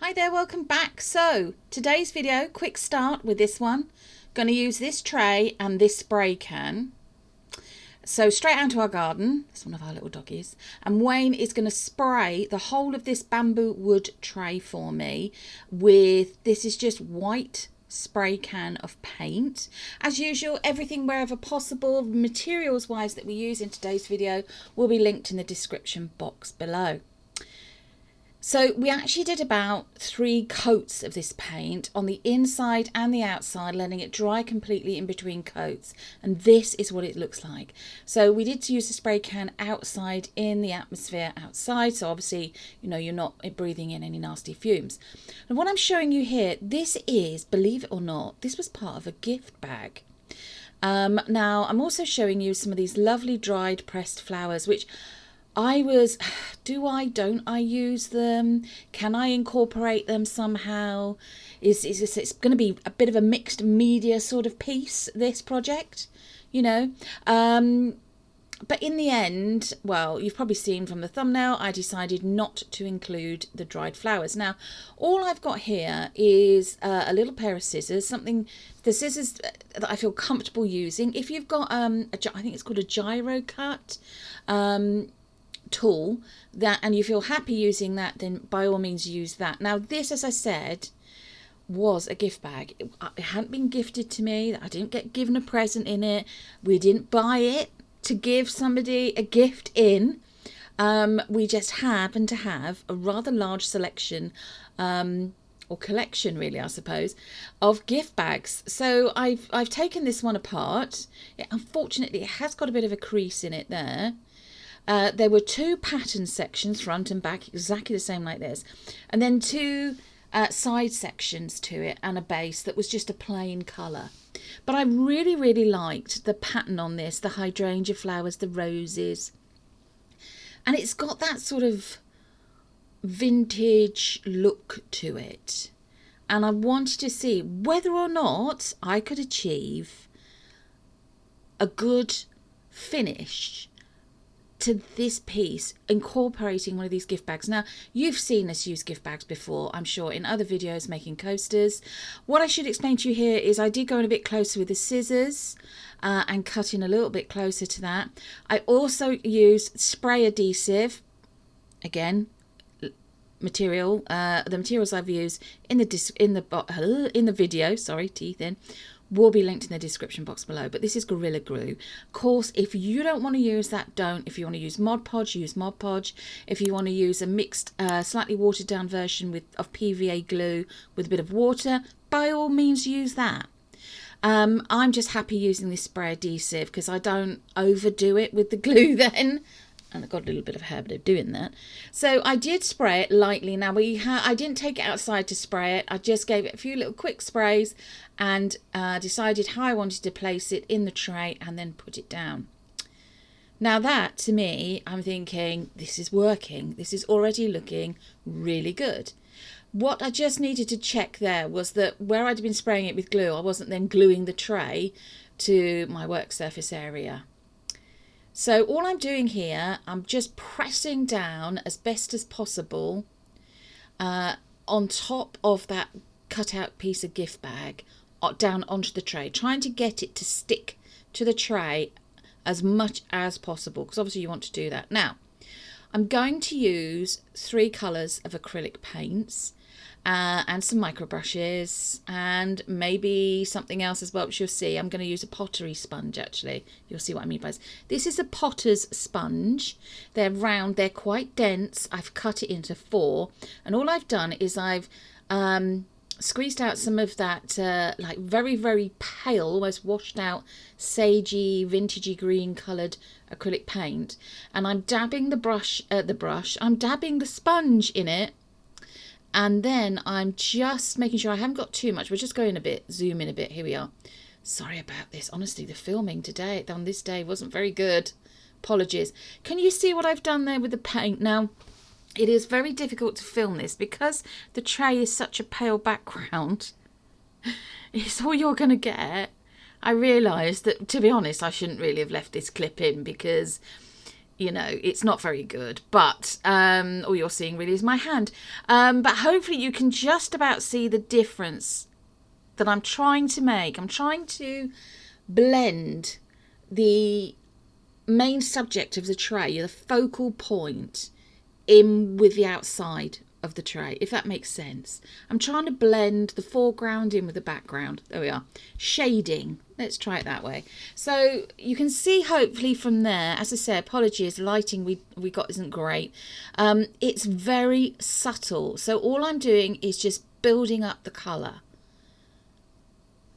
Hi there, welcome back. So today's video, quick start with this one. Going to use this tray and this spray can. So straight out to our garden, it's one of our little doggies, and Wayne is going to spray the whole of this bamboo wood tray for me with, this is just white spray can of paint. As usual, everything wherever possible, materials wise that we use in today's video will be linked in the description box below. So we actually did about 3 coats of this paint on the inside and the outside, letting it dry completely in between coats. And this is what it looks like. So we did use the spray can outside in the atmosphere outside. So obviously, you know, you're not breathing in any nasty fumes. And what I'm showing you here, this is, believe it or not, this was part of a gift bag. Now I'm also showing you some of these lovely dried pressed flowers, which don't I use them? Can I incorporate them somehow? It's going to be a bit of a mixed media sort of piece, this project, you know. But in the end, well, you've probably seen from the thumbnail, I decided not to include the dried flowers. Now, all I've got here is a little pair of scissors, the scissors that I feel comfortable using. If you've got, I think it's called a gyro cut, tool and you feel happy using that, then by all means use that. Now this, as I said, was a gift bag. It hadn't been gifted to me. I didn't get given a present in it. We didn't buy it to give somebody a gift in. We just happened to have a rather large selection or collection, really, I suppose, of gift bags. So I've taken this one apart. Unfortunately, it has got a bit of a crease in it there. There were 2 pattern sections, front and back, exactly the same like this. And then 2 side sections to it and a base that was just a plain colour. But I really, really liked the pattern on this, the hydrangea flowers, the roses. And it's got that sort of vintage look to it. And I wanted to see whether or not I could achieve a good finish to this piece, incorporating one of these gift bags. Now, you've seen us use gift bags before, I'm sure, in other videos making coasters. What I should explain to you here is I did go in a bit closer with the scissors and cut in a little bit closer to that. I also used spray adhesive, again, material. The materials I've used in the video, sorry, teeth in, will be linked in the description box below. But this is Gorilla Glue. Of course, if you don't want to use that, don't. If you want to use Mod Podge, use Mod Podge. If you want to use a mixed, slightly watered down version of PVA glue with a bit of water, by all means use that. I'm just happy using this spray adhesive because I don't overdo it with the glue then. And I got a little bit of a habit of doing that. So I did spray it lightly. Now I didn't take it outside to spray it. I just gave it a few little quick sprays and decided how I wanted to place it in the tray and then put it down. Now that, to me, I'm thinking, this is working. This is already looking really good. What I just needed to check there was that where I'd been spraying it with glue, I wasn't then gluing the tray to my work surface area. So all I'm doing here, I'm just pressing down as best as possible on top of that cut out piece of gift bag down onto the tray, trying to get it to stick to the tray as much as possible, because obviously you want to do that. Now, I'm going to use 3 colours of acrylic paints and some micro brushes and maybe something else as well, which you'll see. I'm going to use a pottery sponge, actually. You'll see what I mean by this. This is a potter's sponge. They're round, they're quite dense. I've cut it into 4, and all I've done is I've squeezed out some of that like very, very pale, almost washed out, sagey, vintagey green coloured acrylic paint, and I'm dabbing I'm dabbing the sponge in it. And then I'm just making sure I haven't got too much. We're just going a bit, zoom in a bit. Here we are. Sorry about this. Honestly, the filming today, on this day, wasn't very good. Apologies. Can you see what I've done there with the paint? Now, it is very difficult to film this because the tray is such a pale background. It's all you're going to get. I realised that, to be honest, I shouldn't really have left this clip in because you know, it's not very good, but all you're seeing really is my hand. But hopefully you can just about see the difference that I'm trying to make. I'm trying to blend the main subject of the tray, the focal point, in with the outside of the tray, if that makes sense. I'm trying to blend the foreground in with the background. There we are. Shading. Let's try it that way. So you can see hopefully from there, as I say, apologies, the lighting we got isn't great. It's very subtle. So all I'm doing is just building up the colour.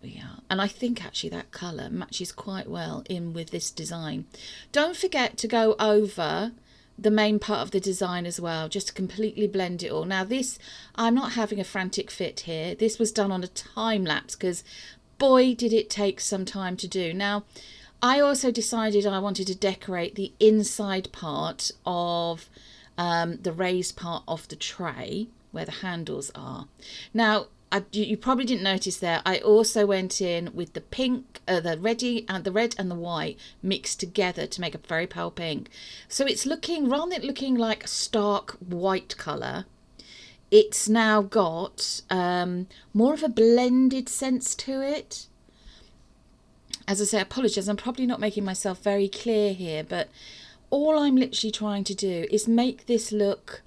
Yeah, and I think actually that colour matches quite well in with this design. Don't forget to go over the main part of the design as well, just to completely blend it all. Now this, I'm not having a frantic fit here. This was done on a time lapse because boy did it take some time to do. Now I also decided I wanted to decorate the inside part of the raised part of the tray where the handles are. Now you probably didn't notice there, I also went in with the pink, the red and the white mixed together to make a very pale pink. So it's looking, rather than looking like a stark white colour, it's now got more of a blended sense to it. As I say, I apologise, I'm probably not making myself very clear here, but all I'm literally trying to do is make this look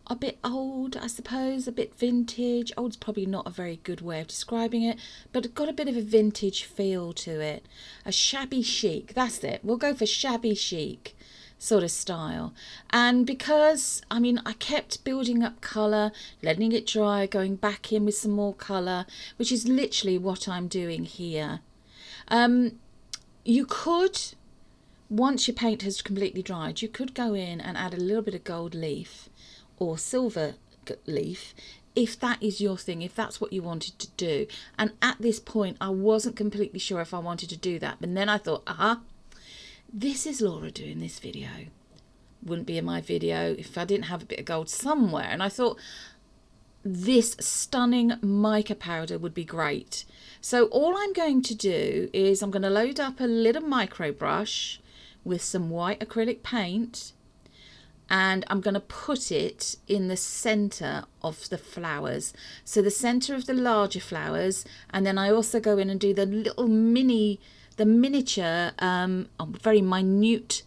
a bit old, I suppose, a bit vintage. Old's probably not a very good way of describing it, but it got a bit of a vintage feel to it. A shabby chic, that's it. We'll go for shabby chic sort of style. And because, I mean, I kept building up colour, letting it dry, going back in with some more colour, which is literally what I'm doing here. You could, once your paint has completely dried, you could go in and add a little bit of gold leaf or silver leaf, if that is your thing, if that's what you wanted to do. And at this point I wasn't completely sure if I wanted to do that, but then I thought, this is Laura doing this video. Wouldn't be in my video if I didn't have a bit of gold somewhere. And I thought this stunning mica powder would be great. So all I'm going to do is I'm going to load up a little micro brush with some white acrylic paint, and I'm going to put it in the center of the flowers, so the center of the larger flowers. And then I also go in and do the little miniature very minute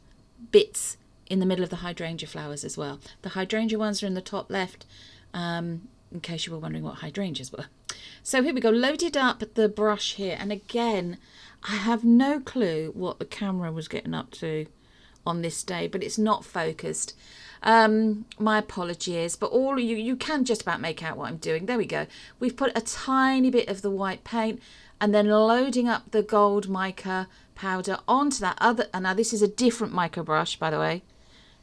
bits in the middle of the hydrangea flowers as well. The hydrangea ones are in the top left, in case you were wondering what hydrangeas were. So here we go, loaded up the brush here, and again I have no clue what the camera was getting up to on this day, but it's not focused. My apologies, but all you can just about make out what I'm doing. There we go. We've put a tiny bit of the white paint and then loading up the gold mica powder onto that other, and now this is a different mica brush, by the way,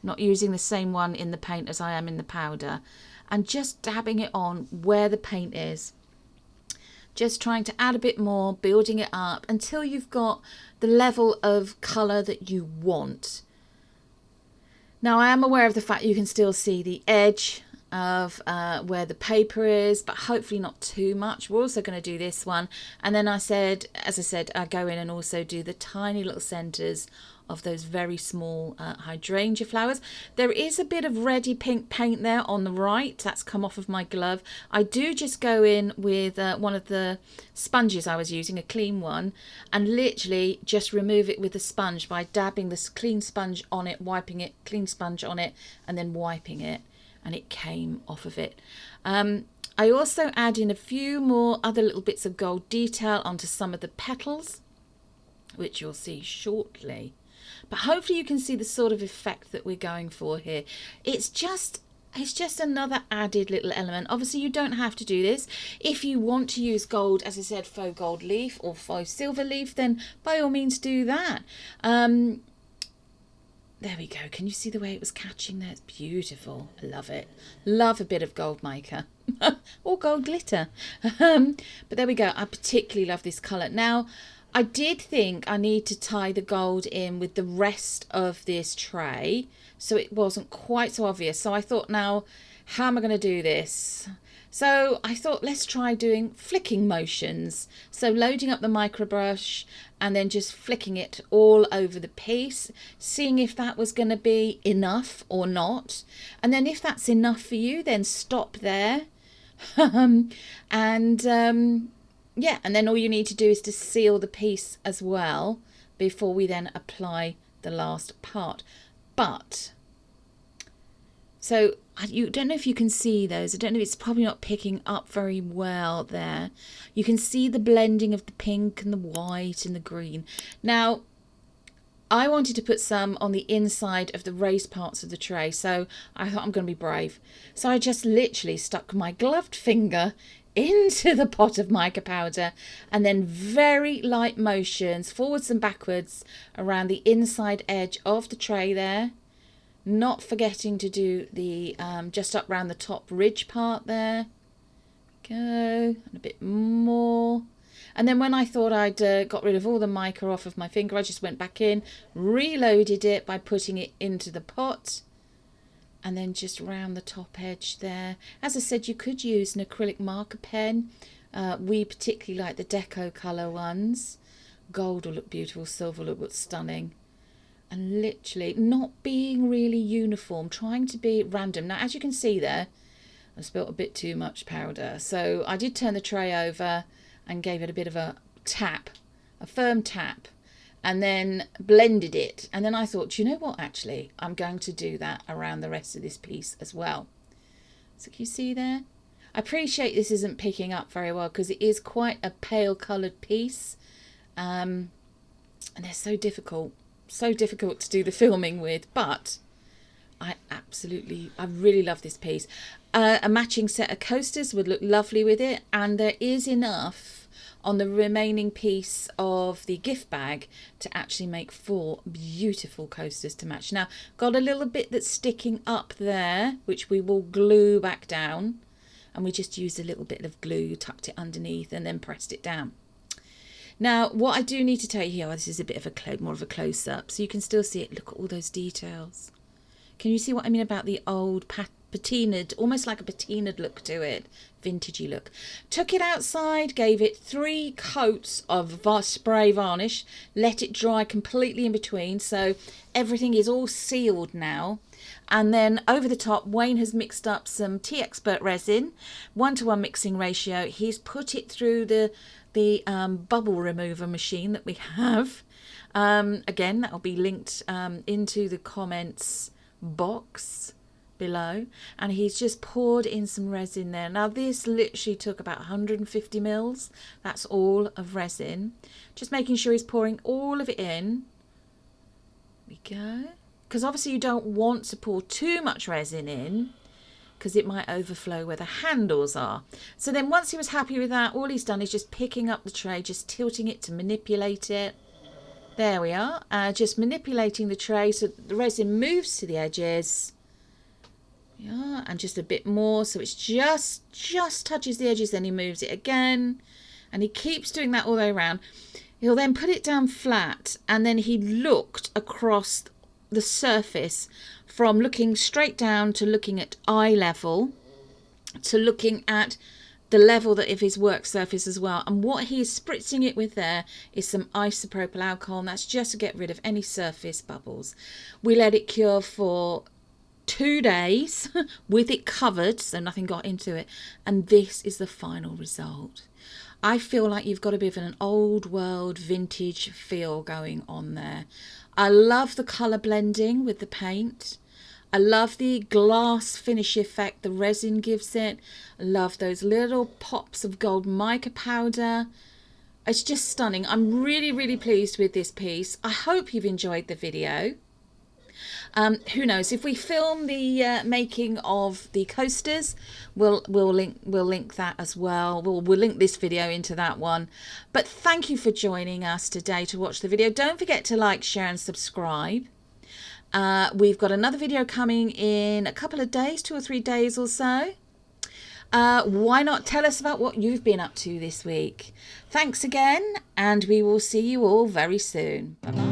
not using the same one in the paint as I am in the powder, and just dabbing it on where the paint is, just trying to add a bit more, building it up until you've got the level of colour that you want. Now I am aware of the fact you can still see the edge of where the paper is, but hopefully not too much. We're also going to do this one, and then as I said, I go in and also do the tiny little centres of those very small hydrangea flowers. There is a bit of reddy pink paint there on the right, that's come off of my glove. I do just go in with one of the sponges I was using, a clean one, and literally just remove it with the sponge by dabbing this clean sponge on it, wiping it, clean sponge on it, and then wiping it, and it came off of it. I also add in a few more other little bits of gold detail onto some of the petals, which you'll see shortly. But hopefully you can see the sort of effect that we're going for here. It's just another added little element. Obviously you don't have to do this. If you want to use gold, as I said, faux gold leaf or faux silver leaf, then by all means do that. There we go. Can you see the way it was catching there? It's beautiful. I love it. Love a bit of gold mica or gold glitter. But there we go. I particularly love this colour. Now, I did think I need to tie the gold in with the rest of this tray, so it wasn't quite so obvious. So I thought, now, how am I going to do this? So I thought, let's try doing flicking motions. So loading up the micro brush and then just flicking it all over the piece, seeing if that was going to be enough or not. And then if that's enough for you, then stop there. Yeah, and then all you need to do is to seal the piece as well before we then apply the last part. But so you don't know if you can see those. I don't know, it's probably not picking up very well there. You can see the blending of the pink and the white and the green. Now, I wanted to put some on the inside of the raised parts of the tray, so I thought I'm going to be brave. So I just literally stuck my gloved finger into the pot of mica powder and then very light motions forwards and backwards around the inside edge of the tray there, not forgetting to do the just up around the top ridge part there. Go, and a bit more. And then when I thought I'd got rid of all the mica off of my finger, I just went back in, reloaded it by putting it into the pot, and then just round the top edge there. As I said, you could use an acrylic marker pen. We particularly like the deco colour ones. Gold will look beautiful, silver will look stunning. And literally not being really uniform, trying to be random. Now, as you can see there, I spilt a bit too much powder. So I did turn the tray over and gave it a bit of a tap, a firm tap, and then blended it. And then I thought, do you know what, actually, I'm going to do that around the rest of this piece as well. So can you see there? I appreciate this isn't picking up very well because it is quite a pale coloured piece. And they're so difficult to do the filming with, but I really love this piece. A matching set of coasters would look lovely with it, and there is enough on the remaining piece of the gift bag to actually make 4 beautiful coasters to match. Now, got a little bit that's sticking up there, which we will glue back down, and we just used a little bit of glue, tucked it underneath, and then pressed it down. Now, what I do need to tell you here, this is a bit of a more of a close-up, so you can still see it. Look at all those details. Can you see what I mean about the old patinaed, almost like a patinaed look to it, vintagey look? Took it outside, gave it 3 coats of spray varnish, let it dry completely in between, so everything is all sealed now. And then over the top, Wayne has mixed up some Tea Expert resin, 1:1 mixing ratio. He's put it through the bubble remover machine that we have. Again, that will be linked into the comments box below, and he's just poured in some resin there. Now this literally took about 150 mils. That's all of resin. Just making sure he's pouring all of it in. There we go. Because obviously you don't want to pour too much resin in because it might overflow where the handles are. So then once he was happy with that, all he's done is just picking up the tray, just tilting it to manipulate it. There we are, just manipulating the tray so the resin moves to the edges. Yeah, and just a bit more, so it's just touches the edges, then he moves it again, and he keeps doing that all the way around. He'll then put it down flat, and then he looked across the surface from looking straight down to looking at eye level to looking at the level that of his work surface as well. And what he is spritzing it with there is some isopropyl alcohol, and that's just to get rid of any surface bubbles. We let it cure for 2 days with it covered, so nothing got into it, and this is the final result. I feel like you've got a bit of an old world vintage feel going on there. I love the colour blending with the paint. I love the glass finish effect the resin gives it. I love those little pops of gold mica powder. It's just stunning. I'm really pleased with this piece. I hope you've enjoyed the video. Who knows, if we film the making of the coasters, we'll link that as well. We'll link this video into that one. But thank you for joining us today to watch the video. Don't forget to like, share and subscribe. We've got another video coming in a couple of days, 2 or 3 days or so. Why not tell us about what you've been up to this week? Thanks again, and we will see you all very soon. Bye-bye.